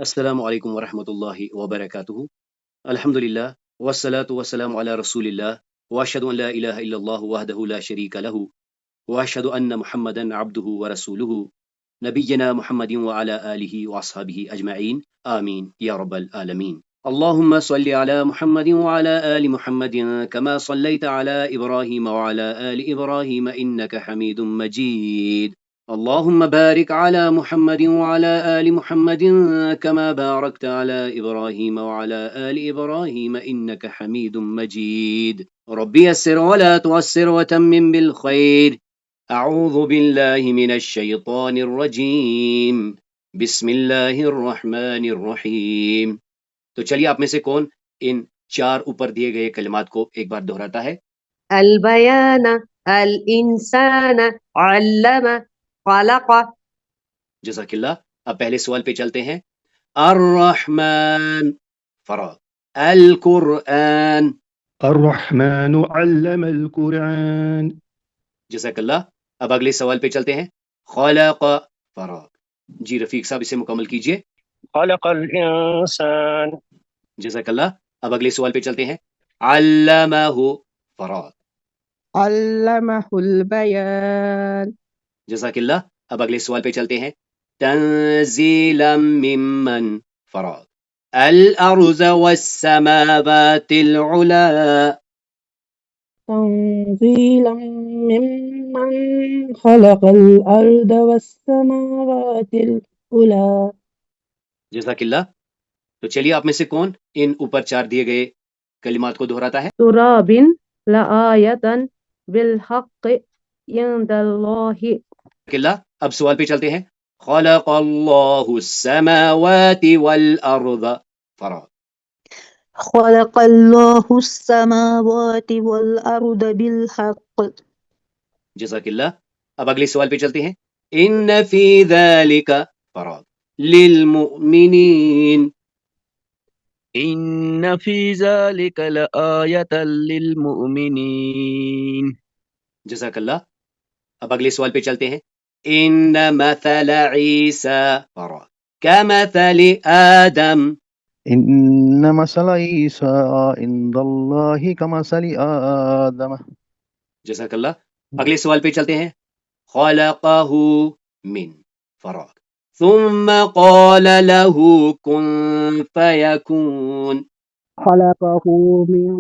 السلام علیکم ورحمۃ اللہ وبرکاتہ۔ الحمد للہ والصلاة والسلام علی رسول اللہ واشهد ان لا الہ الا اللہ وحدہ لا شریک لہ واشهد ان محمدا عبدہ ورسولہ نبینا محمد وعلی آلہ واصحابہ اجمعین آمین یا رب العالمین۔ اللهم صل على محمد وعلى آل محمد كما صليت على إبراهيم وعلى آل إبراهيم إنك حميد مجيد اللهم بارك على محمد وعلى آل محمد كما باركت على إبراهيم وعلى آل إبراهيم إنك حميد مجيد رب يسر ولا تعسر وتمم بالخير أعوذ بالله من الشيطان الرجيم بسم الله الرحمن الرحيم۔ تو چلیے آپ میں سے کون ان چار اوپر دیے گئے کلمات کو ایک بار دہراتا ہے؟ البیان، الانسان، علم، خلق۔ جزاک اللہ۔ اب پہلے سوال پہ چلتے ہیں۔ الرحمن فراغ، القرآن، الرحمن علم القرآن۔ جزاک اللہ۔ اب اگلے سوال پہ چلتے ہیں۔ خلق فراغ، جی رفیق صاحب اسے مکمل کیجئے۔ خلق الانسان۔ جزاک اللہ۔ اب اگلے سوال پہ چلتے ہیں۔ علمہ فراغ، علمہ البیان۔ جزاک اللہ۔ اب اگلے سوال پہ چلتے ہیں۔ تنزیلا ممن فراغ، الارض والسماوات العلا، تنزیلا ممن خلق الارض والسماوات العلی۔ جزاک اللہ۔ تو چلیے آپ میں سے کون ان اوپر چار دیے گئے کلمات کو دہراتا ہے؟ تراب لآیتا بالحق عند اللہ۔ جزاک اللہ۔ اب سوال پہ چلتے ہیں۔ خلق اللہ السماوات والارض فراغ، خلق اللہ السماوات والارض بالحق۔ جزاک اللہ۔ اب اگلے سوال پہ چلتے ہیں۔ ان فی ذالک فراغ للمؤمنین، ان فی ذلک لآیۃ للمؤمنین۔ جزاک اللہ۔ اب اگلے سوال پہ چلتے ہیں۔ ان مثل عیسی فراغ کمثل آدم، ان مثل عیسیٰ عند اللہ کمثل آدم۔ جزاک اللہ۔ اگلے سوال پہ چلتے ہیں۔ خلقہ من فراغ ثم قال له كن فيكون، خلقہ من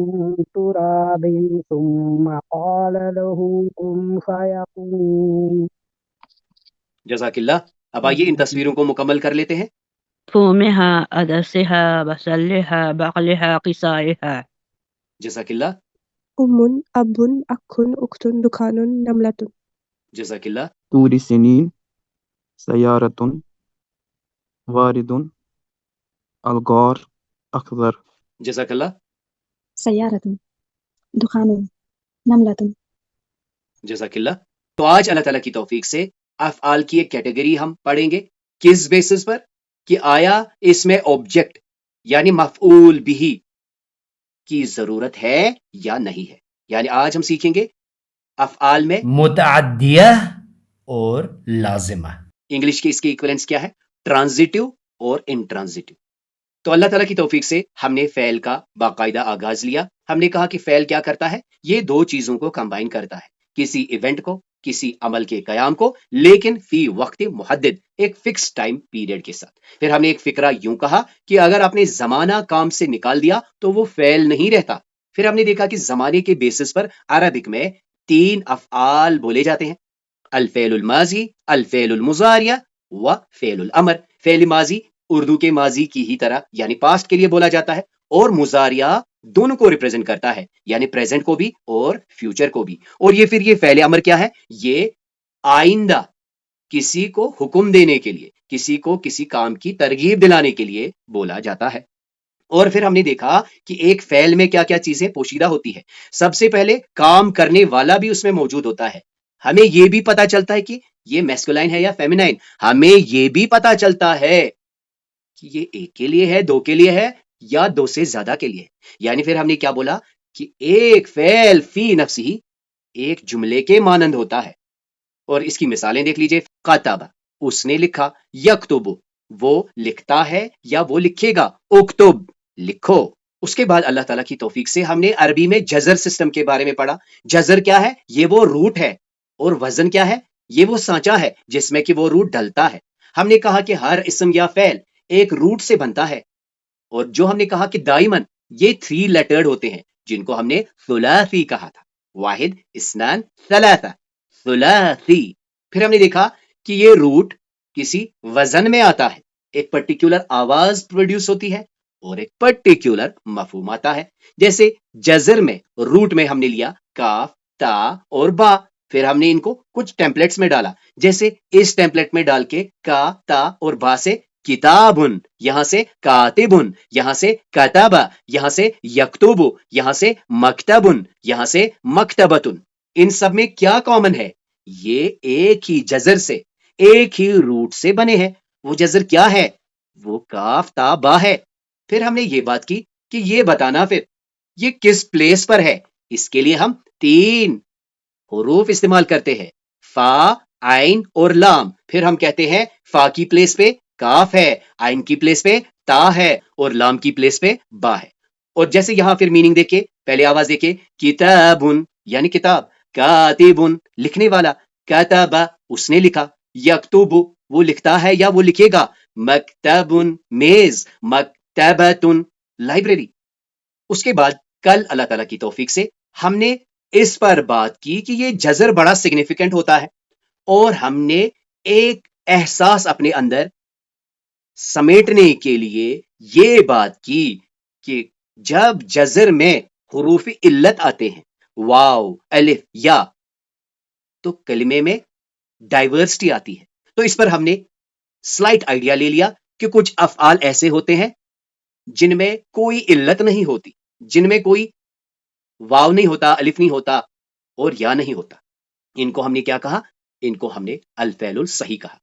تراب ثم قال له کن فیکون۔ جزاک اللہ۔ اب آئیے ان تصویروں کو مکمل کر لیتے ہیں۔ فومها عدسها بصلها بقلها قصائها۔ جزاک اللہ۔ ام، اب، اخ، اخت، دخان، نملۃ۔ جزاک اللہ۔ طور سنین، سیارۃ، وارد، الغار، اخضر۔ جزاک اللہ۔ سیارۃ، دخان، نملۃ۔ جزاک اللہ۔ تو آج اللہ تعالیٰ کی توفیق سے افعال کی ایک کیٹیگری ہم پڑھیں گے۔ کس بیسس پر؟ کہ آیا اس میں آبجیکٹ یعنی مفعول بھی کی ضرورت ہے یا نہیں ہے۔ یعنی آج ہم سیکھیں گے افعال میں متعدیہ اور لازمہ۔ انگلش کی اس کی ایکویلنس کیا ہے؟ ٹرانزیٹیو اور انٹرانزیٹیو۔ تو اللہ تعالیٰ کی توفیق سے ہم نے فعل کا باقاعدہ آغاز لیا۔ ہم نے کہا کہ فعل کیا کرتا ہے؟ یہ دو چیزوں کو کمبائن کرتا ہے، کسی ایونٹ کو، کسی عمل کے قیام کو، لیکن فی وقت محدد، ایک فکس ٹائم پیریڈ کے ساتھ۔ پھر ہم نے ایک فقرہ یوں کہا کہ اگر آپ نے زمانہ کام سے نکال دیا تو وہ فعل نہیں رہتا۔ پھر ہم نے دیکھا کہ زمانے کے بیسس پر عربک میں 3 افعال بولے جاتے ہیں: الفعل الماضی، الفعل المضارع و فعل الامر۔ فعل ماضی اردو کے ماضی کی ہی طرح یعنی پاسٹ کے لیے بولا جاتا ہے، اور مضارع دونوں کو ریپرزینٹ کرتا ہے یعنی پریزنٹ کو بھی اور فیوچر کو بھی۔ اور یہ پھر یہ فعل امر کیا ہے؟ یہ آئندہ کسی کو حکم دینے کے لیے، کسی کو کسی کام کی ترغیب دلانے کے لیے بولا جاتا ہے۔ اور پھر ہم نے دیکھا کہ ایک فعل میں کیا کیا چیزیں پوشیدہ ہوتی ہے۔ سب سے پہلے کام کرنے والا بھی اس میں موجود ہوتا ہے۔ ہمیں یہ بھی پتا چلتا ہے کہ یہ میسکولائن ہے یا فیمینائن۔ ہمیں یہ بھی پتا چلتا ہے کہ یہ ایک کے لیے ہے، دو کے لیے ہے، یا دو سے زیادہ کے لیے۔ یعنی پھر ہم نے کیا بولا کہ ایک فعل فی نفسہ ہی ایک جملے کے مانند ہوتا ہے۔ اور اس کی مثالیں دیکھ لیجئے۔ کتب اس نے لکھا، یکتب وہ لکھتا ہے یا وہ لکھے گا. اکتب لکھو. اس کے بعد اللہ تعالیٰ کی توفیق سے ہم نے عربی میں جزر سسٹم کے بارے میں پڑھا. جزر کیا ہے؟ یہ وہ روٹ ہے. اور وزن کیا ہے؟ یہ وہ سانچا ہے جس میں کہ وہ روٹ ڈلتا ہے. ہم نے کہا کہ ہر اسم یا فعل ایک روٹ سے بنتا ہے. اور جو ہم نے کہا کہ دائمن یہ 3 لیٹرڈ ہوتے ہیں جن کو ہم نے ثلاثی کہا تھا. واحد، اثنان، ثلاثہ، ثلاثی. پھر ہم نے دیکھا کہ یہ روٹ کسی وزن میں آتا ہے، ایک پرٹیکولر آواز پروڈیوس ہوتی ہے اور ایک پرٹیکولر مفہوم آتا ہے. جیسے جزر میں روٹ میں ہم نے لیا کاف، تا اور با. پھر ہم نے ان کو کچھ ٹیمپلیٹس میں ڈالا. جیسے اس ٹیمپلیٹ میں ڈال کے کا، تا اور با سے کتابن، یہاں سے کاتبن، یہاں سے کتابہ، یہاں سے یکتب، یہاں سے مکتبن، یہاں سے مکتبتن. ان سب میں کیا کامن ہے؟ یہ ایک ہی جزر سے، ایک ہی روٹ سے بنے ہیں. وہ جزر کیا ہے؟ وہ کاف تا با ہے. پھر ہم نے یہ بات کی کہ یہ بتانا پھر یہ کس پلیس پر ہے. اس کے لیے ہم 3 حروف استعمال کرتے ہیں، فا، عین اور لام. پھر ہم کہتے ہیں فا کی پلیس پہ کاف ہے، عین کی پلیس پہ تا ہے اور لام کی پلیس پہ با ہے. اور جیسے یہاں پھر میننگ دیکھیں، پہلے آواز دیکھیں، کتابن یعنی کتاب، کاتبن لکھنے والا، کتبہ اس نے لکھا، یکتب وہ لکھتا ہے یا وہ لکھے گا، مکتبن میز، مکتبتن لائبریری. اس کے بعد کل اللہ تعالیٰ کی توفیق سے ہم نے اس پر بات کی کہ یہ جزر بڑا سگنیفیکنٹ ہوتا ہے، اور ہم نے ایک احساس اپنے اندر سمیٹنے کے لیے یہ بات کی کہ جب جزر میں حروف علت آتے ہیں، واو، الف، یا، تو کلمے میں ڈائیورسٹی آتی ہے. تو اس پر ہم نے سلائٹ آئیڈیا لے لیا کہ کچھ افعال ایسے ہوتے ہیں جن میں کوئی علت نہیں ہوتی، جن میں کوئی واو نہیں ہوتا، الف نہیں ہوتا اور یا نہیں ہوتا. ان کو ہم نے کیا کہا؟ ان کو ہم نے الفعل الصحیح کہا.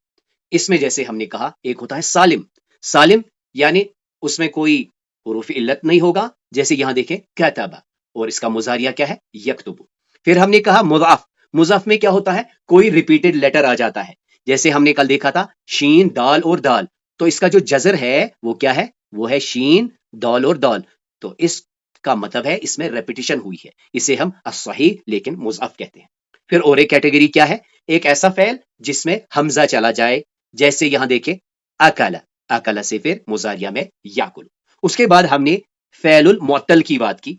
اس میں جیسے ہم نے کہا ایک ہوتا ہے سالم. سالم یعنی اس میں کوئی حروف علت نہیں ہوگا، جیسے یہاں دیکھیں کتبہ، اور اس کا مضارعہ کیا ہے؟ یکتب. پھر ہم نے کہا مضاف. مضاف میں کیا ہوتا ہے؟ کوئی ریپیٹڈ لیٹر آ جاتا ہے. جیسے ہم نے کل دیکھا تھا شین، دال اور دال. تو اس کا جو جزر ہے وہ کیا ہے؟ وہ ہے شین، دال اور دال. تو اس کا مطلب ہے اس میں ریپیٹیشن ہوئی ہے، اسے ہم الصحیح لیکن مضاف کہتے ہیں. پھر اور ایک کیٹیگری کیا ہے؟ ایک ایسا فعل جس میں حمزہ چلا جائے، جیسے یہاں دیکھیں اکلا. اکلا سے پھر مضارعہ میں یاکل. اس کے بعد ہم نے فعل المعطل کی بات کی،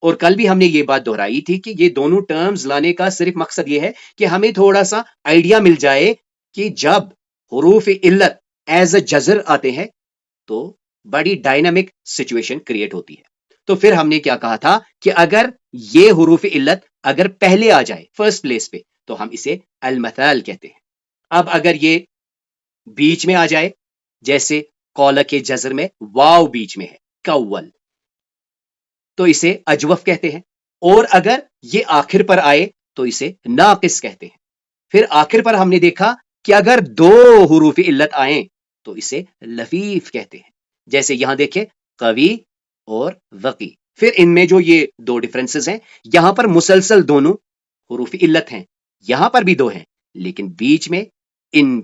اور کل بھی ہم نے یہ بات دہرائی تھی کہ یہ دونوں ٹرمز لانے کا صرف مقصد یہ ہے کہ ہمیں تھوڑا سا آئیڈیا مل جائے کہ جب حروف علت ایز اے جزر آتے ہیں تو بڑی ڈائنامک سچویشن کریٹ ہوتی ہے. تو پھر ہم نے کیا کہا تھا کہ اگر یہ حروف علت اگر پہلے آ جائے فرسٹ پلیس پہ تو ہم اسے المثال کہتے ہیں. اب اگر یہ بیچ میں آ جائے، جیسے قول کے جزر میں واو بیچ میں ہے، کول، تو اسے اجوف کہتے ہیں. اور اگر یہ آخر پر آئے تو اسے ناقص کہتے ہیں. پھر آخر پر ہم نے دیکھا کہ اگر 2 حروف علت آئیں تو اسے لفیف کہتے ہیں، جیسے یہاں دیکھیں قوی اور وقی. پھر ان میں جو یہ 2 ڈفرنسز ہیں، یہاں پر مسلسل دونوں حروف علت ہیں، یہاں پر بھی 2 ہیں، لیکن بیچ میں ان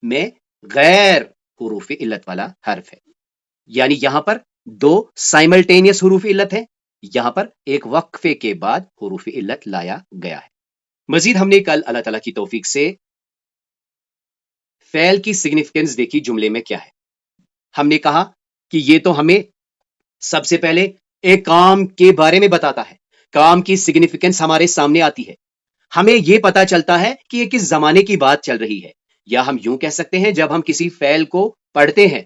میں غیر حروف علت والا حرف ہے. یعنی یہاں پر 2 سائملٹینیس حروف علت ہیں، یہاں پر ایک وقفے کے بعد حروف علت لایا گیا ہے. مزید ہم نے کل اللہ تعالیٰ کی توفیق سے فعل کی سگنیفیکنس دیکھی جملے میں کیا ہے. ہم نے کہا کہ یہ تو ہمیں سب سے پہلے ایک کام کے بارے میں بتاتا ہے، کام کی سگنیفیکنس ہمارے سامنے آتی ہے، ہمیں یہ پتا چلتا ہے کہ یہ کس زمانے کی بات چل رہی ہے. یا ہم یوں کہہ سکتے ہیں جب ہم کسی فعل کو پڑھتے ہیں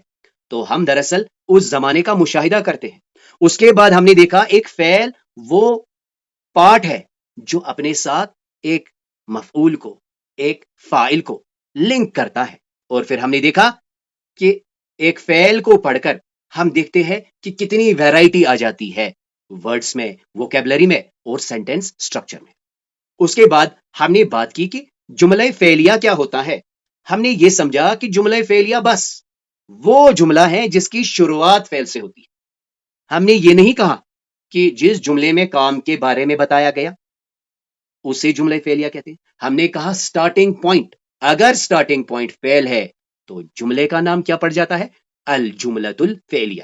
تو ہم دراصل اس زمانے کا مشاہدہ کرتے ہیں. اس کے بعد ہم نے دیکھا ایک فعل وہ پارٹ ہے جو اپنے ساتھ ایک مفعول کو، ایک فاعل کو لنک کرتا ہے. اور پھر ہم نے دیکھا کہ ایک فعل کو پڑھ کر ہم دیکھتے ہیں کہ کتنی ویرائٹی آ جاتی ہے ورڈز میں، ووکیبلری میں اور سینٹینس سٹرکچر میں. اس کے بعد ہم نے بات کی کہ جملہ فعلیہ کیا ہوتا ہے. ہم نے یہ سمجھا کہ جملہ فعلیہ بس وہ جملہ ہے جس کی شروعات فعل سے ہوتی ہے. ہم نے یہ نہیں کہا کہ جس جملے میں کام کے بارے میں بتایا گیا اسے جملہ فعلیہ کہتے ہیں. ہم نے کہا سٹارٹنگ پوائنٹ، اگر سٹارٹنگ پوائنٹ فعل ہے تو جملے کا نام کیا پڑ جاتا ہے؟ الجملۃ الفعلیہ۔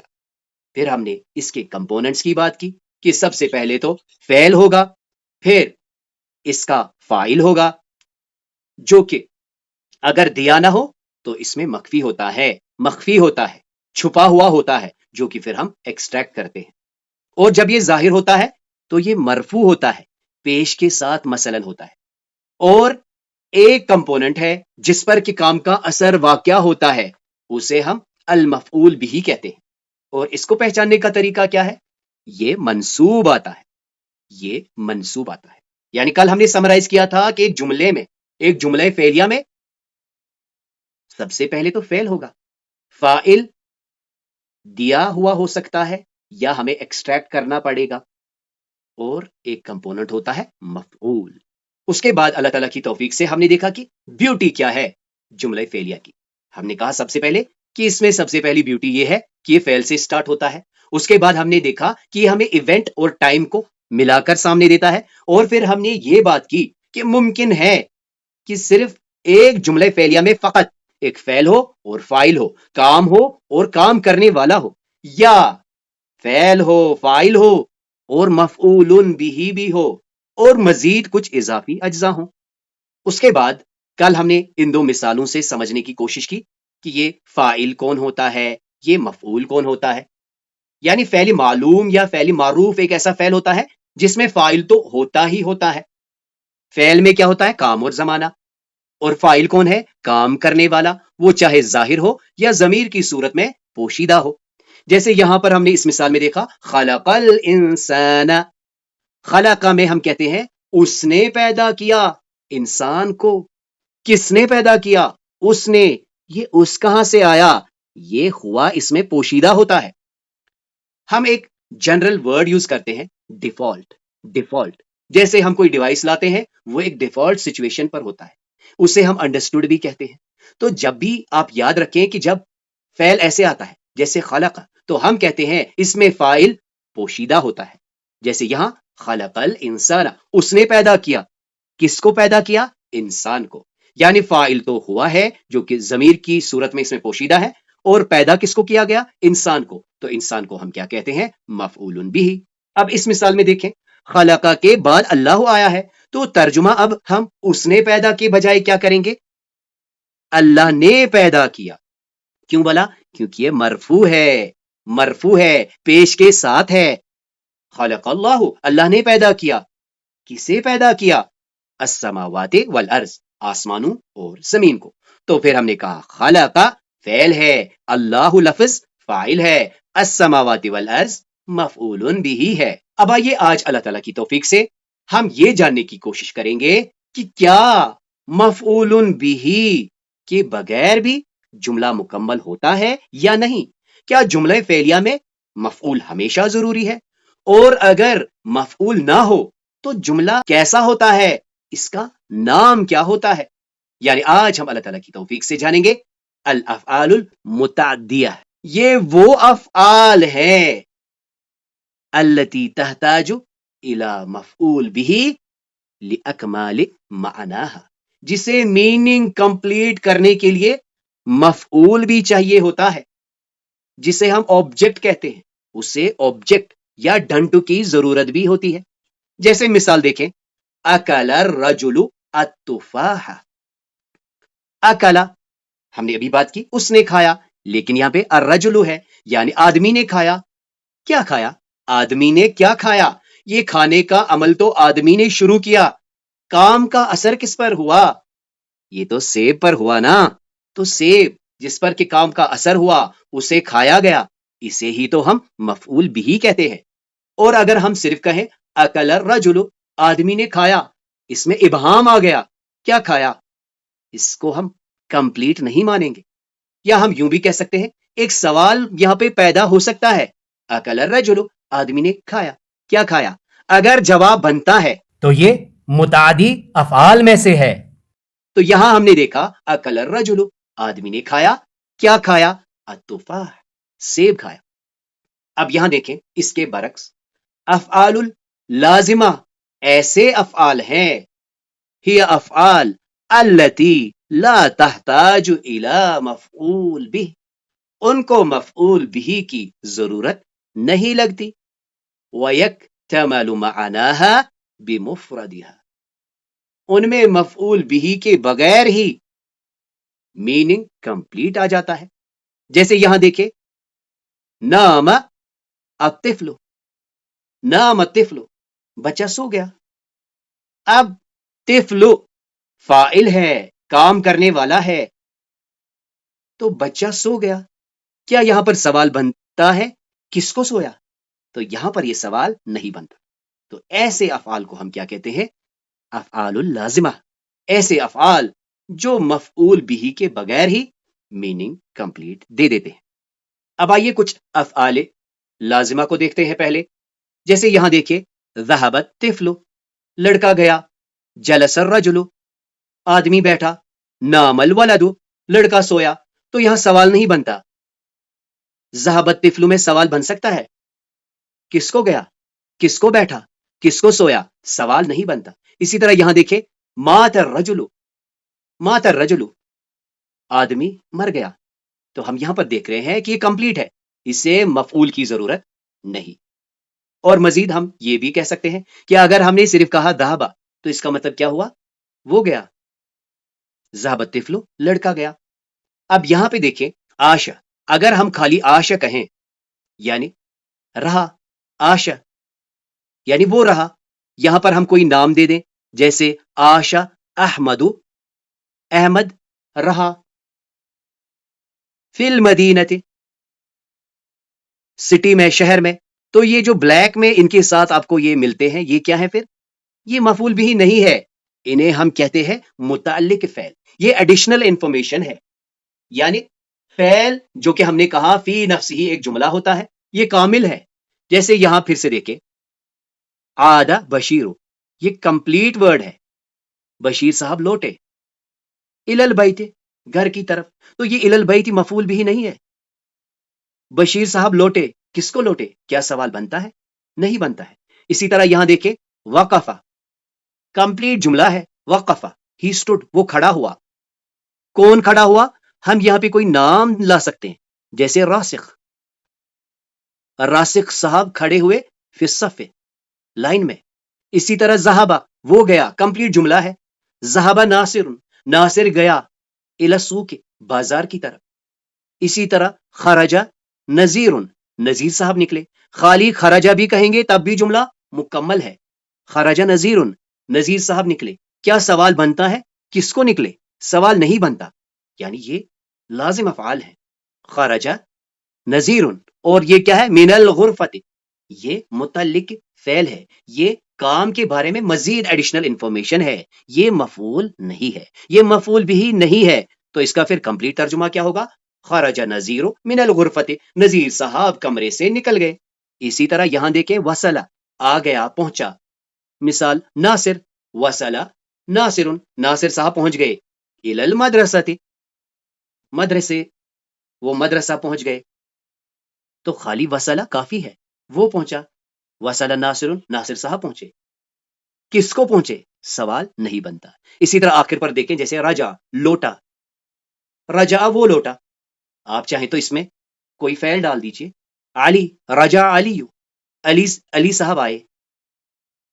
پھر ہم نے اس کے کمپوننٹس کی بات کی کہ سب سے پہلے تو فعل ہوگا، پھر اس کا فاعل ہوگا جو کہ اگر دیا نہ ہو تو اس میں مخفی ہوتا ہے، چھپا ہوا ہوتا ہے، جو کہ پھر ہم ایکسٹریکٹ کرتے ہیں۔ اور جب یہ ظاہر ہوتا ہے تو یہ مرفوع ہوتا ہے، پیش کے ساتھ مثلا ہوتا ہے۔ اور ایک کمپوننٹ ہے جس پر کہ کام کا اثر واقع ہوتا ہے، اسے ہم المفعول بھی کہتے ہیں۔ اور اس کو پہچاننے کا طریقہ کیا ہے؟ یہ منصوب آتا ہے، یعنی کل ہم نے سمرائز کیا تھا کہ ایک جملہ فعلیہ میں سب سے پہلے تو فعل ہوگا، فاعل دیا ہوا ہو سکتا ہے یا ہمیں ایکسٹریکٹ کرنا پڑے گا، اور ایک کمپوننٹ ہوتا ہے مفعول۔ اس کے بعد اللہ تعالیٰ کی توفیق سے ہم نے دیکھا کہ بیوٹی کیا ہے جملہ فعلیہ کی۔ ہم نے کہا سب سے پہلے کہ اس میں سب سے پہلی بیوٹی یہ ہے کہ یہ فعل سے سٹارٹ ہوتا ہے۔ اس کے بعد ہم نے دیکھا کہ یہ ہمیں ایونٹ اور ٹائم کو ملا کر سامنے دیتا ہے، اور پھر ہم نے یہ بات کی کہ ممکن ہے کہ صرف ایک جملہ فعلیہ میں فقط ایک فعل ہو اور فاعل ہو، کام ہو اور کام کرنے والا ہو، یا فعل ہو، فاعل ہو اور مفعول بھی ہو، اور مزید کچھ اضافی اجزاء ہوں۔ اس کے بعد کل ہم نے ان دو مثالوں سے سمجھنے کی کوشش کی کہ یہ فاعل کون ہوتا ہے، یہ مفعول کون ہوتا ہے۔ یعنی فعل معلوم یا فعل معروف ایک ایسا فعل ہوتا ہے جس میں فاعل تو ہوتا ہی ہوتا ہے۔ فعل میں کیا ہوتا ہے؟ کام اور زمانہ، اور فاعل کون ہے؟ کام کرنے والا، وہ چاہے ظاہر ہو یا ضمیر کی صورت میں پوشیدہ ہو۔ جیسے یہاں پر ہم نے اس مثال میں دیکھا خلق الانسان، خلق میں ہم کہتے ہیں اس نے پیدا کیا انسان کو۔ کس نے پیدا کیا؟ اس نے۔ یہ اس کہاں سے آیا؟ یہ ہوا اس میں پوشیدہ ہوتا ہے۔ ہم ایک جنرل ورڈ یوز کرتے ہیں ڈیفالٹ۔ جیسے ہم کوئی ڈیوائس لاتے ہیں، وہ ایک ڈیفالٹ سچویشن پر ہوتا ہے، اسے ہم انڈرسٹوڈ بھی کہتے ہیں۔ تو جب بھی آپ یاد رکھیں کہ جب فعل ایسے آتا ہے جیسے خلق، تو ہم کہتے ہیں اس میں فاعل پوشیدہ ہوتا ہے۔ جیسے یہاں خلق الانسان، اس نے پیدا کیا۔ کس کو پیدا کیا؟ انسان کو۔ یعنی فاعل تو ہوا ہے جو کہ ضمیر کی صورت میں اس میں پوشیدہ ہے، اور پیدا کس کو کیا گیا؟ انسان کو۔ تو انسان کو ہم کیا کہتے ہیں؟ مفعول بھی۔ اب اس مثال میں دیکھیں، خلقہ کے بعد اللہ آیا ہے، تو ترجمہ اب ہم اس نے پیدا کے بجائے کیا کریں گے؟ اللہ نے پیدا کیا۔ کیوں بولا؟ کیونکہ یہ مرفوع ہے، پیش کے ساتھ ہے۔ خلق اللہ، اللہ نے پیدا کیا۔ کسے پیدا کیا؟ السماوات والارض، آسمانوں اور زمین کو۔ تو پھر ہم نے کہا خلق فعل ہے، اللہ لفظ فاعل ہے، السماوات والارض مفعول بھی ہے۔ اب آئیے آج اللہ تعالیٰ کی توفیق سے ہم یہ جاننے کی کوشش کریں گے کہ کیا مفعول بھی کے بغیر بھی جملہ مکمل ہوتا ہے یا نہیں؟ کیا جملہ فعلیہ میں مفعول ہمیشہ ضروری ہے؟ اور اگر مفعول نہ ہو تو جملہ کیسا ہوتا ہے؟ اس کا نام کیا ہوتا ہے؟ یعنی آج ہم اللہ تعالیٰ کی توفیق سے جانیں گے الافعال المتعدیہ۔ یہ وہ افعال ہیں التی تحتاج الی مفعول بھی لاکمال معناہا، جسے میننگ کمپلیٹ کرنے کے لیے مفعول بھی چاہیے ہوتا ہے، جسے ہم آبجیکٹ کہتے ہیں، اسے آبجیکٹ یا ڈنٹو کی ضرورت بھی ہوتی ہے۔ جیسے مثال دیکھیں، اکل الرجل التفاح۔ اکل ہم نے ابھی بات کی، اس نے کھایا، لیکن یہاں پہ الرجل ہے، یعنی آدمی نے کھایا۔ کیا کھایا؟ آدمی نے کیا کھایا؟ یہ کھانے کا عمل تو آدمی نے شروع کیا۔ کام کا اثر کس پر ہوا؟ یہ تو سیب پر ہوا نا۔ تو سیب جس پر کہ کام کا اثر ہوا، اسے کھایا گیا، اسے ہی تو ہم مفعول بھی کہتے ہیں۔ اور اگر ہم صرف کہیں اکل الرجل، آدمی نے کھایا، اس میں ابہام آ گیا، کیا کھایا؟ اس کو ہم کمپلیٹ نہیں مانیں گے۔ یا ہم یوں بھی کہہ سکتے ہیں، ایک سوال یہاں پہ پیدا ہو سکتا ہے، اکل الرجل، آدمی نے کھایا، کیا کھایا؟ اگر جواب بنتا ہے تو یہ متعدی افعال میں سے ہے۔ تو یہاں ہم نے دیکھا اکل الرجل، آدمی نے کھایا، کیا کھایا؟ التفاح، سیب کھایا۔ اب یہاں دیکھیں اس کے برعکس، افعال لازمہ ایسے افعال ہیں، ہی افعال التی لا تحتاج الی مفعول بھی، ان کو مفعول بھی کی ضرورت نہیں لگتی. وَيَكْتَمَلُ مَعَنَاهَا بِمُفْرَدِهَا، ان میں مفعول بھی کے بغیر ہی میننگ کمپلیٹ آ جاتا ہے. جیسے یہاں دیکھیں، نام الطفل، نام الطفل، بچہ سو گیا. اب طفل فاعل ہے، کام کرنے والا ہے، تو بچہ سو گیا. کیا یہاں پر سوال بنتا ہے کس کو سویا؟ تو یہاں پر یہ سوال نہیں بنتا. تو ایسے افعال کو ہم کیا کہتے ہیں؟ افعال اللازمہ، ایسے افعال جو مفعول بھی کے بغیر ہی میننگ کمپلیٹ دے دیتے ہیں. اب آئیے کچھ افعال لازمہ کو دیکھتے ہیں پہلے. جیسے یہاں دیکھیں، ذهب الطفل، لڑکا گیا. جلس الرجل، آدمی بیٹھا. نام الولد، لڑکا سویا. تو یہاں سوال نہیں بنتا. ذهب الطفل میں سوال بن سکتا ہے، کس کو گیا، کس کو بیٹھا، کس کو سویا، سوال نہیں بنتا. اسی طرح یہاں دیکھیں، مات الرجل، مات الرجل، آدمی مر گیا. تو ہم یہاں پر دیکھ رہے ہیں کہ یہ کمپلیٹ ہے، اسے مفعول کی ضرورت نہیں. اور مزید ہم یہ بھی کہہ سکتے ہیں کہ اگر ہم نے صرف کہا ذهب تو اس کا مطلب کیا ہوا؟ وہ گیا. ذهب الطفل، لڑکا گیا. اب یہاں پہ دیکھیں، عاش، اگر ہم خالی عاش کہیں یعنی رہا، عاش یعنی وہ رہا. یہاں پر ہم کوئی نام دے دیں، جیسے عاش احمد، احمد رہا. فی المدینہ، سٹی میں، شہر میں. تو یہ جو بلیک میں ان کے ساتھ آپ کو یہ ملتے ہیں، یہ کیا ہے پھر؟ یہ مفعول بھی نہیں ہے، انہیں ہم کہتے ہیں متعلق فعل. یہ ایڈیشنل انفارمیشن ہے. یعنی فعل جو کہ ہم نے کہا فی نفسہ ہی ایک جملہ ہوتا ہے، یہ کامل ہے. جیسے یہاں پھر سے دیکھیں، عاد بشیر، یہ کمپلیٹ ورڈ ہے. بشیر صاحب لوٹے. الی البیت، گھر کی طرف. تو یہ الی البیت مفعول بھی نہیں ہے. بشیر صاحب لوٹے، کس کو لوٹے؟ کیا سوال بنتا ہے؟ نہیں بنتا ہے. اسی طرح یہاں دیکھیں، وقف، کمپلیٹ جملہ ہے. وقف، ہی اسٹوڈ، وہ کھڑا ہوا. کون کھڑا ہوا؟ ہم یہاں پہ کوئی نام لا سکتے ہیں، جیسے راسخ، راسخ صاحب کھڑے ہوئے فی الصف، لائن میں. اسی طرح ذهب، وہ گیا، کمپلیٹ جملہ ہے. ذهب ناصر، ناصر گیا الی السوق، بازار کی طرف. اسی طرح خرج نذیر، نذیر صاحب نکلے. خالی خرجہ بھی کہیں گے تب بھی جملہ مکمل ہے. خرج نذیر، نذیر صاحب نکلے. کیا سوال بنتا ہے کس کو نکلے؟ سوال نہیں بنتا. یعنی یہ لازم افعال ہیں. خرج نذیر، اور یہ کیا ہے؟ من الغرفت، یہ متعلق فعل ہے. یہ کام کے بارے میں مزید ایڈیشنل انفارمیشن ہے. یہ مفعول نہیں ہے، یہ مفعول بھی نہیں ہے. تو اس کا پھر کمپلیٹ ترجمہ کیا ہوگا؟ خرج نذیر من الغرفت، نذیر صاحب کمرے سے نکل گئے. اسی طرح یہاں دیکھیں، وصل، آ گیا، پہنچا. مثال، ناصر وصل ناصر، ناصر صاحب پہنچ گئے. الی المدرسۃ، مدرسے، وہ مدرسہ پہنچ گئے. تو خالی وصل کافی ہے، وہ پہنچا. وصل ناصر، ناصر صاحب پہنچے. کس کو پہنچے؟ سوال نہیں بنتا. اسی طرح آخر پر دیکھیں، جیسے رجا، لوٹا. رجا، وہ لوٹا. آپ چاہیں تو اس میں کوئی فعل ڈال دیجئے. علی، رجا علی، علی صاحب آئے.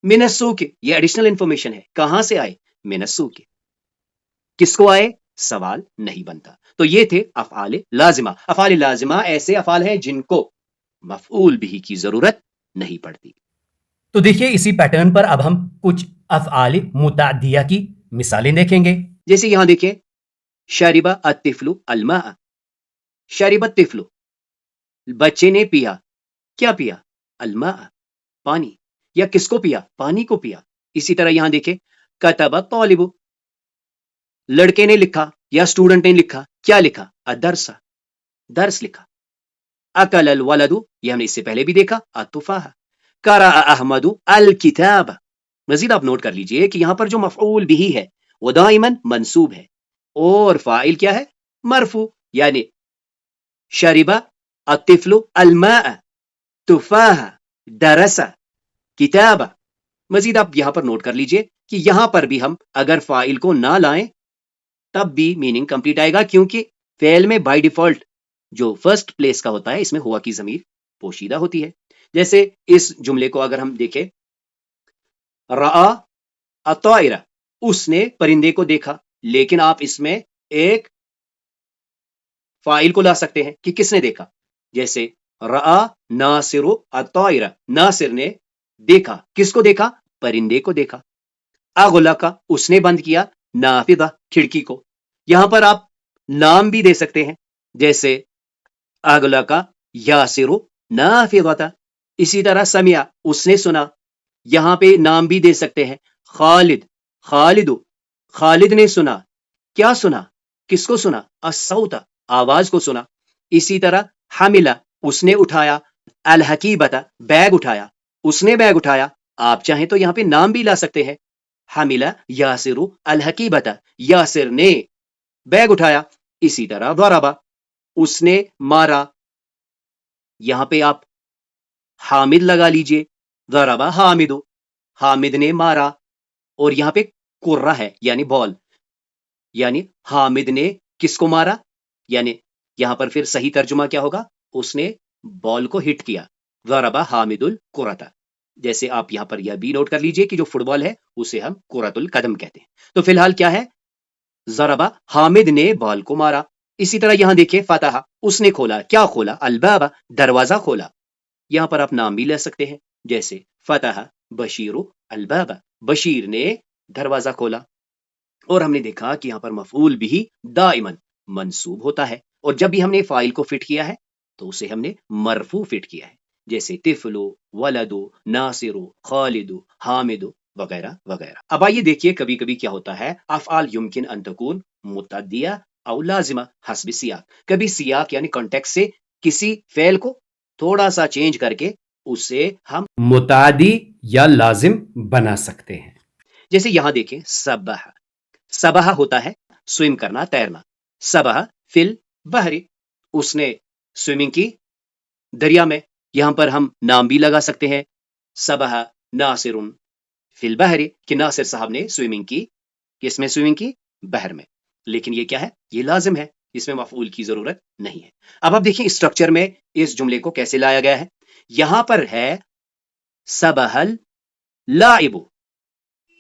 من السوق، یہ ایڈیشنل انفارمیشن ہے. کہاں سے آئے؟ من السوق. کس کو آئے؟ سوال نہیں بنتا. تو یہ تھے افعال لازمہ. افعال لازمہ ایسے افعال ہیں جن کو مفعول بھی کی ضرورت نہیں پڑتی. تو دیکھیے اسی پیٹرن پر اب ہم کچھ افعال متعدیہ کی مثالیں دیکھیں گے. جیسے یہاں دیکھیں، شرب الطفل الماء، شرب الطفل، بچے نے پیا. کیا پیا؟ الماء، پانی. یا کس کو پیا؟ پانی کو پیا. اسی طرح یہاں دیکھیں، کتب الطالب، لڑکے نے لکھا یا اسٹوڈنٹ نے لکھا. کیا لکھا؟ الدرس، درس لکھا. اکل الولد، یہ ہم نے اس سے پہلے بھی دیکھا، التفاح. قرأ احمد الکتاب. مزید آپ نوٹ کر لیجئے کہ یہاں پر جو مفعول بھی ہے وہ دائماً منصوب ہے، اور فاعل کیا ہے؟ مرفوع. یعنی شرب الطفل الماء، تفاح، درس، کتاب. مزید آپ یہاں پر نوٹ کر لیجئے کہ یہاں پر بھی ہم اگر فاعل کو نہ لائیں تب بھی میننگ کمپلیٹ آئے گا، کیونکہ فعل میں بائی ڈیفالٹ جو فرسٹ پلیس کا ہوتا ہے اس میں ہوا کی ضمیر پوشیدہ ہوتی ہے. جیسے اس جملے کو اگر ہم دیکھیں، رآ الطائرہ، اس نے پرندے کو دیکھا، لیکن آپ اس میں ایک فاعل کو لا سکتے ہیں کہ کس نے دیکھا. جیسے رآ ناصر الطائرہ، ناصر نے دیکھا، کس کو دیکھا؟ پرندے کو دیکھا. اغلق، اس نے بند کیا، نافذہ، کھڑکی کو. یہاں پر آپ نام بھی دے سکتے ہیں، جیسے اغلق یاسر نافذہ. اسی طرح سمع، اس نے سنا، یہاں پہ نام بھی دے سکتے ہیں. خالد، خالد نے سنا، کیا سنا؟ کس کو سنا؟ الصوت، آواز کو سنا. اسی طرح حملہ، اس نے اٹھایا، الحقیبۃ، بیگ اٹھایا، اس نے بیگ اٹھایا. آپ چاہیں تو یہاں پہ نام بھی لا سکتے ہیں، حملہ یاسر الحقیبۃ، یاسر نے بیگ اٹھایا. اسی طرح ضربہ، اس نے مارا، یہاں پہ آپ حامد لگا لیجئے، ضربہ حامد، حامد نے مارا. اور یہاں پہ کرہ ہے یعنی بال، یعنی حامد نے کس کو مارا، یعنی یہاں پر پھر صحیح ترجمہ کیا ہوگا؟ اس نے بال کو ہٹ کیا، ضربہ حامد الکرۃ. جیسے آپ یہاں پر یہ بھی نوٹ کر لیجئے کہ جو فٹ بال ہے اسے ہم کرۃ القدم کہتے ہیں. تو فی الحال کیا ہے؟ ضربہ حامد نے بال کو مارا. اسی طرح یہاں دیکھیں فتح، اس نے کھولا، کیا کھولا؟ الباب، دروازہ کھولا. یہاں پر آپ نام بھی لے سکتے ہیں، جیسے فتح بشیر الباب، بشیر نے دروازہ کھولا. اور ہم نے دیکھا کہ یہاں پر مفعول بھی دائماً منصوب ہوتا ہے، اور جب بھی ہم نے فاعل کو فٹ کیا ہے تو اسے ہم نے مرفوع فٹ کیا ہے، جیسے طفلو، ولدو، ناصرو، خالدو، حامدو وغیرہ وغیرہ. اب آئیے دیکھیے کبھی کبھی کیا ہوتا ہے، افعال یمکن ان تکون متعدیہ او لازمہ حسب سیاق. کبھی سیاق یعنی کانٹیکس سے کسی فعل کو تھوڑا سا چینج کر کے اسے ہم متعدی یا لازم بنا سکتے ہیں. جیسے یہاں دیکھیں سبح، سبح ہوتا ہے سوئم کرنا، تیرنا. سبح فی البحر، اس نے سوئمنگ کی دریا میں. یہاں پر ہم نام بھی لگا سکتے ہیں، سبح ناصر فی البحر، کہ ناصر صاحب نے سوئمنگ کی، کس میں سوئمنگ کی؟ بحر میں. لیکن یہ کیا ہے؟ یہ لازم ہے، اس میں مفعول کی ضرورت نہیں ہے. اب آپ دیکھیں اسٹرکچر میں اس جملے کو کیسے لایا گیا ہے. یہاں پر ہے سبح اللاعب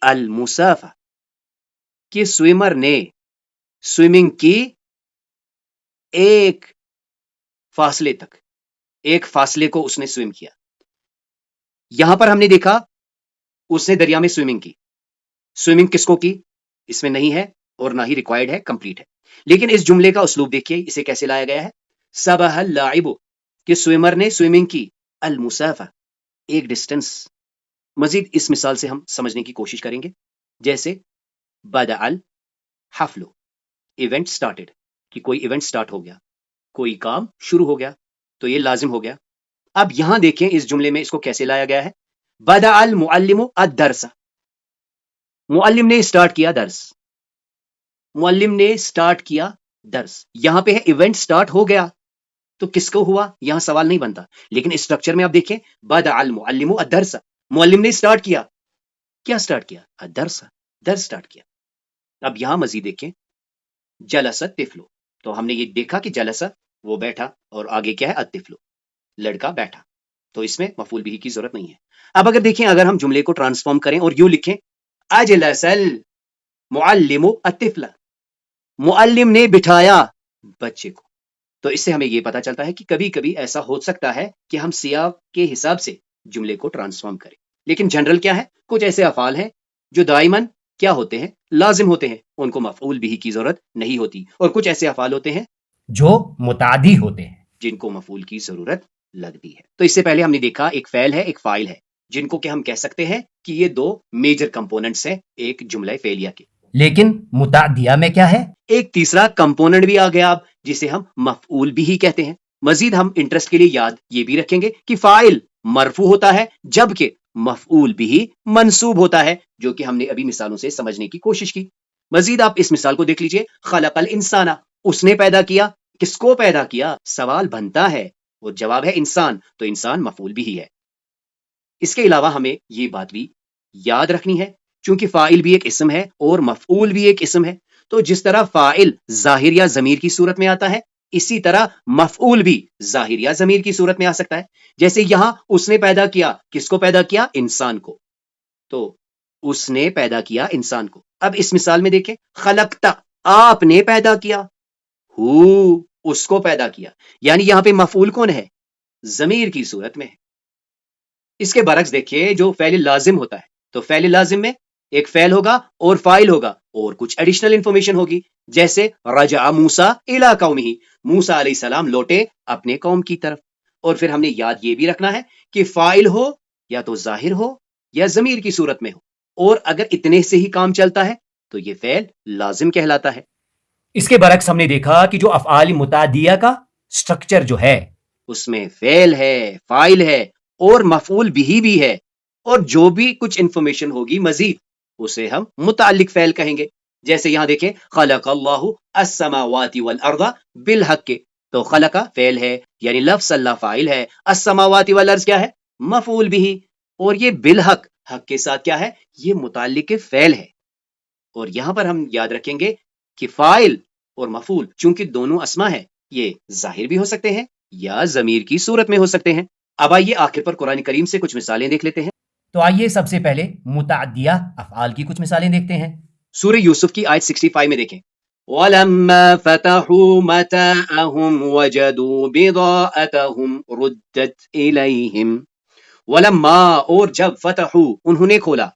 المسافہ، کہ سوئمر نے سوئمنگ کی ایک فاصلے تک، ایک فاصلے کو اس نے سوئم کیا. یہاں پر ہم نے دیکھا اس نے دریا میں سوئمنگ کی. سوئمنگ کس کو کی؟ اس میں نہیں ہے اور نہ ہی ریکوائرڈ ہے، کمپلیٹ ہے. لیکن اس جملے کا اسلوب دیکھیے، اسے کیسے لایا گیا ہے. سبح اللاعب، کہ سوئمر نے سوئمنگ کی، المسافہ، ایک ڈسٹنس. مزید اس مثال سے ہم سمجھنے کی کوشش کریں گے، جیسے بدأ الحفل، ایونٹ سٹارٹڈ، کہ کوئی ایونٹ سٹارٹ ہو گیا، کوئی کام شروع ہو گیا، تو یہ لازم ہو گیا. اب یہاں دیکھیں اس جملے میں اس کو کیسے لایا گیا ہے. بدأ المعلم الدرس، معلم نے سٹارٹ کیا درس، معلم نے سٹارٹ کیا درس. یہاں پہ ہے ایونٹ سٹارٹ ہو گیا، تو کس کو ہوا؟ یہاں سوال نہیں بنتا. لیکن اس اسٹرکچر میں آپ دیکھیں، بدأ المعلم الدرس، معلم نے سٹارٹ کیا، کیا سٹارٹ کیا؟ الدرس، درس سٹارٹ کیا. اب یہاں مزید دیکھیں، جلس الطفل، تو ہم نے یہ دیکھا کہ جلس وہ بیٹھا، اور آگے کیا ہے؟ الطفل، لڑکا بیٹھا. تو اس میں مفعول بھی کی ضرورت نہیں ہے. اب اگر دیکھیں، اگر ہم جملے کو ٹرانسفارم کریں اور یوں لکھیں، اجلس المعلم الطفل، معلم نے بٹھایا بچے کو. تو اس سے ہمیں یہ پتا چلتا ہے کہ کبھی کبھی ایسا ہو سکتا ہے کہ ہم سیاق کے حساب سے جملے کو ٹرانسفارم کریں. لیکن جنرل کیا ہے؟ کچھ ایسے افعال ہیں جو دائماً کیا ہوتے ہیں؟ لازم ہوتے ہیں، ان کو مفعول بھی کی ضرورت نہیں ہوتی. اور کچھ ایسے افعال ہوتے ہیں جو متعدی ہوتے ہیں، جن کو مفعول کی ضرورت لگتی ہے. تو اس سے پہلے ہم نے دیکھا ایک فعل ہے، ایک فاعل ہے، جن کو کہ ہم کہہ سکتے ہیں کہ یہ دو میجر کمپوننٹس ہیں ایک جملہ فعلیہ کے. لیکن متعدیہ میں کیا ہے؟ ایک تیسرا کمپوننٹ بھی آ گیا اب، جسے ہم مفعول بھی ہی کہتے ہیں. مزید ہم انٹرسٹ کے لیے یاد یہ بھی رکھیں گے کہ فاعل مرفوع ہوتا ہے، جبکہ مفعول بھی منصوب ہوتا ہے، جو کہ ہم نے ابھی مثالوں سے سمجھنے کی کوشش کی. مزید آپ اس مثال کو دیکھ لیجئے، خلق الانسان، اس نے پیدا کیا، کس کو پیدا کیا؟ سوال بنتا ہے اور جواب ہے انسان، تو انسان مفعول بھی ہے. اس کے علاوہ ہمیں یہ بات بھی یاد رکھنی ہے، چونکہ فاعل بھی ایک اسم ہے اور مفعول بھی ایک اسم ہے، تو جس طرح فاعل ظاہر یا ضمیر کی صورت میں آتا ہے، اسی طرح مفعول بھی ظاہر یا ضمیر کی صورت میں آ سکتا ہے. جیسے یہاں اس نے پیدا کیا، کس کو پیدا کیا؟ انسان کو. تو اس نے پیدا کیا انسان کو. اب اس مثال میں دیکھیں، خلقتا، آپ نے پیدا کیا، ہو، اس کو پیدا کیا. یعنی یہاں پہ مفعول کون ہے؟ ضمیر کی صورت میں ہے. اس کے برعکس دیکھیے جو فعل لازم ہوتا ہے، تو فعل لازم میں ایک فعل ہوگا اور فاعل ہوگا اور کچھ ایڈیشنل انفارمیشن ہوگی. جیسے رجع موسیٰ الی قومہ، موسیٰ علیہ السلام لوٹے اپنے قوم کی طرف. اور پھر ہم نے یاد یہ بھی رکھنا ہے کہ فاعل ہو یا تو ظاہر ہو یا ضمیر کی صورت میں ہو، اور اگر اتنے سے ہی کام چلتا ہے تو یہ فعل لازم کہلاتا ہے. اس کے برعکس ہم نے دیکھا کہ جو افعال متعدیہ کا سٹرکچر جو ہے اس میں فعل ہے، فاعل ہے اور مفعول بھی ہے، اور جو بھی کچھ انفارمیشن ہوگی مزید اسے ہم متعلق فعل کہیں گے. جیسے یہاں دیکھیں، خلق اللہ السماوات والارض بالحق، تو خلق فعل ہے یعنی لفظ اللہ فاعل ہے، السماوات والارض کیا ہے؟ مفعول بھی، اور یہ بالحق، حق کے ساتھ کیا ہے؟ یہ متعلق فعل ہے. اور یہاں پر ہم یاد رکھیں گے کہ فاعل اور مفعول چونکہ دونوں اسما ہے، یہ ظاہر بھی ہو سکتے ہیں یا ضمیر کی صورت میں ہو سکتے ہیں. اب آئیے آخر پر قرآن کریم سے کچھ مثالیں دیکھ لیتے ہیں. تو آئیے سب سے پہلے متعدیہ افعال کی کچھ مثالیں دیکھتے ہیں. سورہ یوسف کی آیت 65 میں دیکھیں، وَلَمَّا فَتَحُوا مَتَاعَهُمْ وَجَدُوا بِضَاعَتَهُمْ رُدَّتْ إِلَيْهِمْ. وَلَمَّا، اور جب، فتحوا انہوں نے کھولا،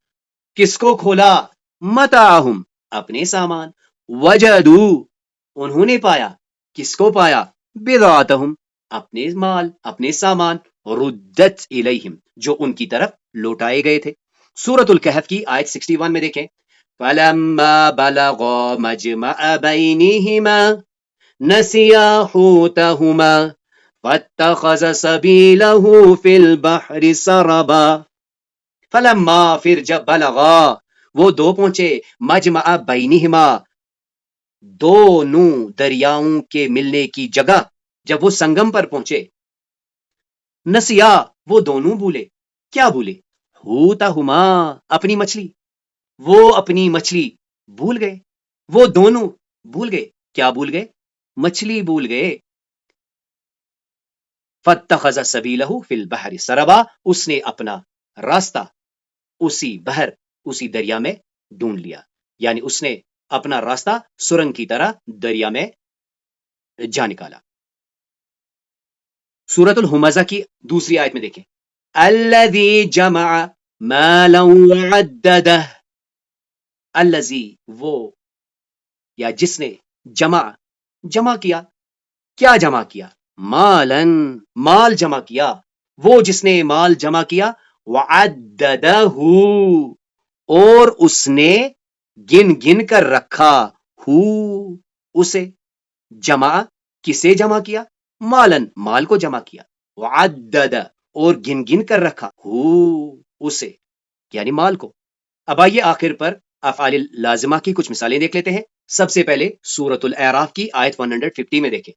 کس کو کھولا؟ متاعہم اپنے سامان، وجدوا انہوں نے پایا، کس کو پایا؟ بضاعتہم اپنے مال، اپنے سامان، ردت الیہم جو ان کی طرف لوٹائے گئے تھے. سورۃ الکہف کی آیت 61 میں دیکھیں، فَلَمَّا بَلَغَا مَجْمَعَ بَيْنِهِمَا نَسِيَا حُوتَهُمَا فَاتَّخَذَ سَبِيلَهُ فِي الْبَحْرِ سَرَبًا. فَلَمَّا پھر جب، بلغا وہ دو پہنچے، مجمع بینہما دونوں دریاؤں کے ملنے کی جگہ، جب وہ سنگم پر پہنچے، نسیا وہ دونوں بھولے، کیا بھولے؟ حوتہما اپنی مچھلی، وہ اپنی مچھلی بھول گئے، وہ دونوں بھول گئے، کیا بھول گئے؟ مچھلی بھول گئے. فاتخذ سبیلہ فی البحر سربا، اس نے اپنا راستہ اسی بحر، اسی دریا میں ڈھونڈ لیا، یعنی اس نے اپنا راستہ سرنگ کی طرح دریا میں جا نکالا. سورۃ الہمزہ کی دوسری آیت میں دیکھیں، الذی جمع مالا وعددہ. الذی وہ یا جس نے جمع کیا، کیا جمع کیا؟ مالن مال جمع کیا، وہ جس نے مال جمع کیا، وعددہ اور اس نے گن کر رکھا، ہو اسے. جمع کسے جمع کیا؟ مالن مال کو جمع کیا، وعدد اور گن کر رکھا، ہو اسے یعنی مال کو. اب آئیے آخر پر افعال لازمہ کی کچھ مثالیں دیکھ لیتے ہیں. سب سے پہلے سورۃ الاعراف کی آیت 150 میں دیکھیں،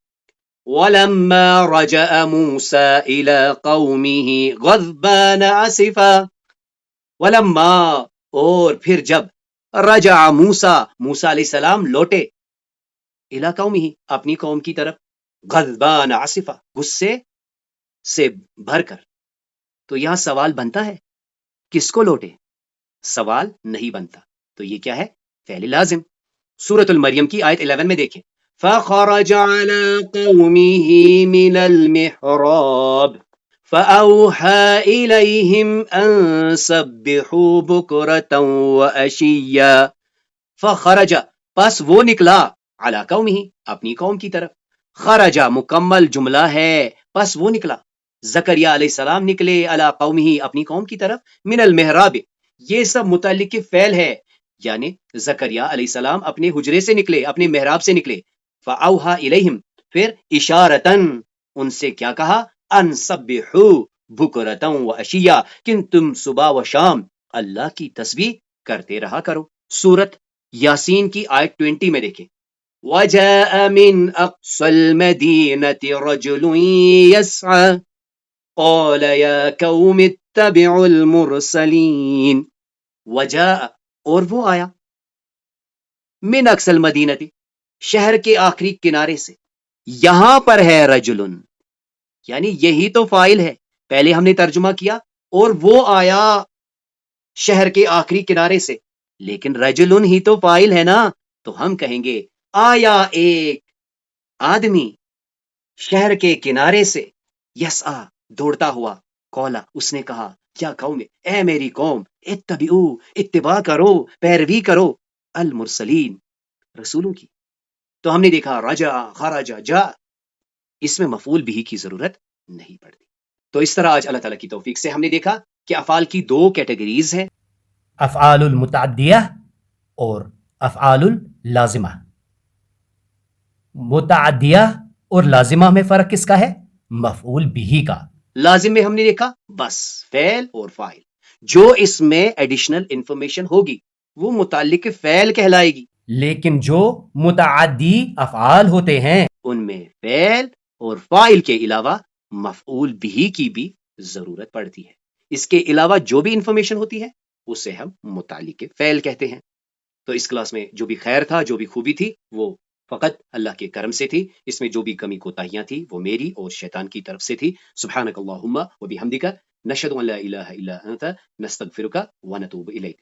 وَلَمَّا رَجَعَ مُوسَىٰ إِلَىٰ قَوْمِهِ غَضْبَانَ آسِفًا. وَلَمَّا اور پھر جب، رجع موسیٰ موسیٰ علیہ السلام لوٹے، الی قومہ اپنی قوم کی طرف، غضبان آسفا غصے سے بھر کر. تو یہاں سوال بنتا ہے، کس کو لوٹے؟ سوال نہیں بنتا، تو یہ کیا ہے؟ فعل لازم. سورۃ المریم کی آیت 11 میں دیکھیں، فخرج على قومه من المحراب فأوحى إليهم أن سبحوا بكرة وعشيا. فخرج پس وہ نکلا، علی قومہ اپنی قوم کی طرف. خرجہ مکمل جملہ ہے، پس وہ نکلا. زکریا علیہ السلام نکلے، علی قومہ اپنی قوم کی طرف، من المحراب یہ سب متعلق فعل ہے، یعنی زکریا علیہ السلام اپنے حجرے سے نکلے، اپنے محراب سے نکلے. فاوحا الیہم پھر اشارتن ان سے کیا کہا؟ ان سبحوا بکرتا و عشیا کہ تم صبح و شام اللہ کی تسبیح کرتے رہا کرو. سورت یاسین کی آیت 20 میں دیکھیں، وَجَاءَ مِنْ أَقْصَى الْمَدِينَةِ رَجُلٌ يَسْعَى قَالَ يَا قَوْمِ اتَّبِعُوا الْمُرْسَلِينَ. وَجَاءَ اور وہ آیا، من اقصل مدینتی، شہر کے آخری کنارے سے، یہاں پر ہے رجلن، یعنی یہی تو فاعل ہے، پہلے ہم نے ترجمہ کیا اور وہ آیا شہر کے آخری کنارے سے، لیکن رجلن ہی تو فاعل ہے نا، تو ہم کہیں گے آیا ایک آدمی شہر کے کنارے سے، یسعا دوڑتا ہوا، قولا اس نے کہا، کیا قوم، اے میری قوم، اتبعو اتباع کرو، پیروی کرو، المرسلین رسولوں کی۔ تو ہم نے دیکھا رجع خرج جا، اس میں مفعول بھی کی ضرورت نہیں پڑتی۔ تو اس طرح آج اللہ تعالیٰ کی توفیق سے ہم نے دیکھا کہ افعال کی دو کیٹیگریز ہیں، افعال المتعدیہ اور افعال اللازمہ۔ متعدیہ اور لازمہ میں فرق کس کا ہے؟ مفعول بھی کا۔ لازم میں ہم نے دیکھا بس فعل اور فاعل، جو اس میں ایڈیشنل انفارمیشن ہوگی وہ متعلق فعل کہلائے گی، لیکن جو متعدی افعال ہوتے ہیں ان میں فعل اور فاعل کے علاوہ مفعول بھی کی بھی ضرورت پڑتی ہے۔ اس کے علاوہ جو بھی انفارمیشن ہوتی ہے اسے ہم متعلق فعل کہتے ہیں۔ تو اس کلاس میں جو بھی خیر تھا، جو بھی خوبی تھی، وہ فقط اللہ کے کرم سے تھی، اس میں جو بھی کمی کوتاہیاں تھی وہ میری اور شیطان کی طرف سے تھی۔ سبحانک اللہم و بحمدک، نشہد ان لا الہ الا انت، نستغفرک و نتوب الیک۔